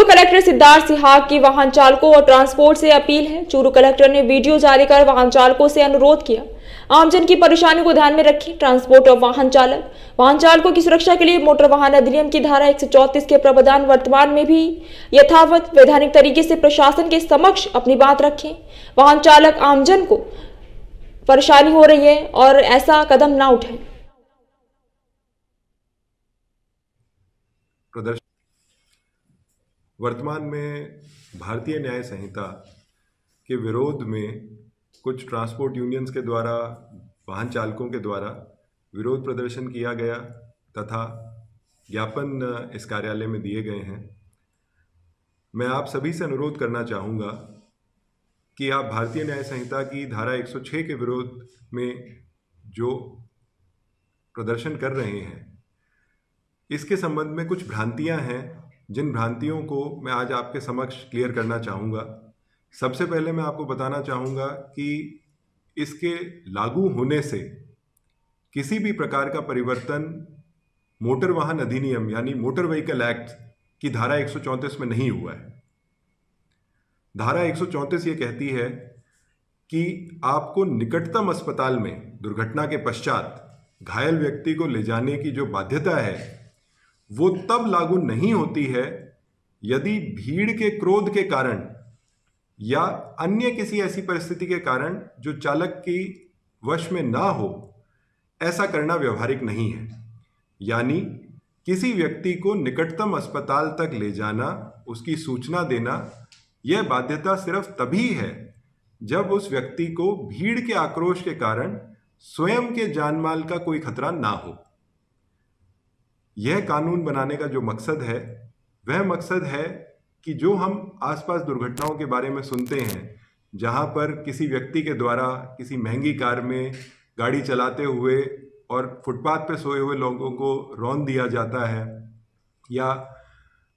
Collector Siddharth Sihag की वाहन चालकों और ट्रांसपोर्ट से अपील है। चूरू कलेक्टर ने वीडियो जारी कर वाहन चालकों से अनुरोध किया, आमजन की परेशानी को ध्यान में रखें। ट्रांसपोर्ट और वाहन चालकों की सुरक्षा के लिए मोटर वाहन अधिनियम की धारा 134 के प्रावधान वर्तमान में भी यथावत वैधानिक तरीके से प्रशासन के समक्ष अपनी बात रखें। वाहन चालक आमजन को परेशानी हो रही है और ऐसा कदम ना उठाएं। प्रदर्शन वर्तमान में भारतीय न्याय संहिता के विरोध में कुछ ट्रांसपोर्ट यूनियंस के द्वारा वाहन चालकों के द्वारा विरोध प्रदर्शन किया गया तथा ज्ञापन इस कार्यालय में दिए गए हैं। मैं आप सभी से अनुरोध करना चाहूँगा कि आप भारतीय न्याय संहिता की धारा 106 के विरोध में जो प्रदर्शन कर रहे हैं, इसके संबंध में कुछ भ्रांतियां हैं, जिन भ्रांतियों को मैं आज आपके समक्ष क्लियर करना चाहूँगा। सबसे पहले मैं आपको बताना चाहूँगा कि इसके लागू होने से किसी भी प्रकार का परिवर्तन मोटर वाहन अधिनियम यानी मोटर व्हीकल एक्ट की धारा 134 में नहीं हुआ है। धारा 134 ये कहती है कि आपको निकटतम अस्पताल में दुर्घटना के पश्चात घायल व्यक्ति को ले जाने की जो बाध्यता है वो तब लागू नहीं होती है यदि भीड़ के क्रोध के कारण या अन्य किसी ऐसी परिस्थिति के कारण जो चालक की वश में ना हो, ऐसा करना व्यवहारिक नहीं है। यानी किसी व्यक्ति को निकटतम अस्पताल तक ले जाना, उसकी सूचना देना, यह बाध्यता सिर्फ तभी है जब उस व्यक्ति को भीड़ के आक्रोश के कारण स्वयं के जान माल का कोई खतरा ना हो। यह कानून बनाने का जो मकसद है वह मकसद है कि जो हम आसपास दुर्घटनाओं के बारे में सुनते हैं, जहां पर किसी व्यक्ति के द्वारा किसी महंगी कार में गाड़ी चलाते हुए और फुटपाथ पर सोए हुए लोगों को रौंद दिया जाता है, या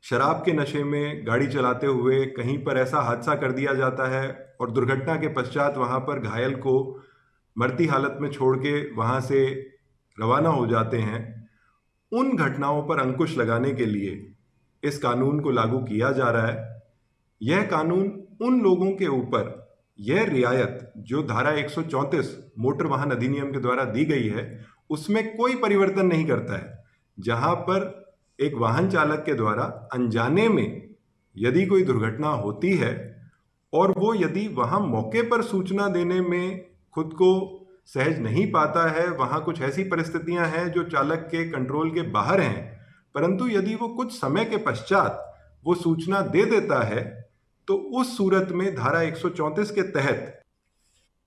शराब के नशे में गाड़ी चलाते हुए कहीं पर ऐसा हादसा कर दिया जाता है और दुर्घटना के पश्चात वहां पर घायल को मरती हालत में छोड़ के वहां से रवाना हो जाते हैं। उन घटनाओं पर अंकुश लगाने के लिए इस कानून को लागू किया जा रहा है। यह कानून उन लोगों के ऊपर यह रियायत जो धारा 134 मोटर वाहन अधिनियम के द्वारा दी गई है उसमें कोई परिवर्तन नहीं करता है। जहां पर एक वाहन चालक के द्वारा अनजाने में यदि कोई दुर्घटना होती है और वो यदि वहां मौके पर सूचना देने में खुद को सहज नहीं पाता है, वहां कुछ ऐसी परिस्थितियां हैं जो चालक के कंट्रोल के बाहर हैं, परंतु यदि वो कुछ समय के पश्चात वो सूचना दे देता है तो उस सूरत में धारा 134 के तहत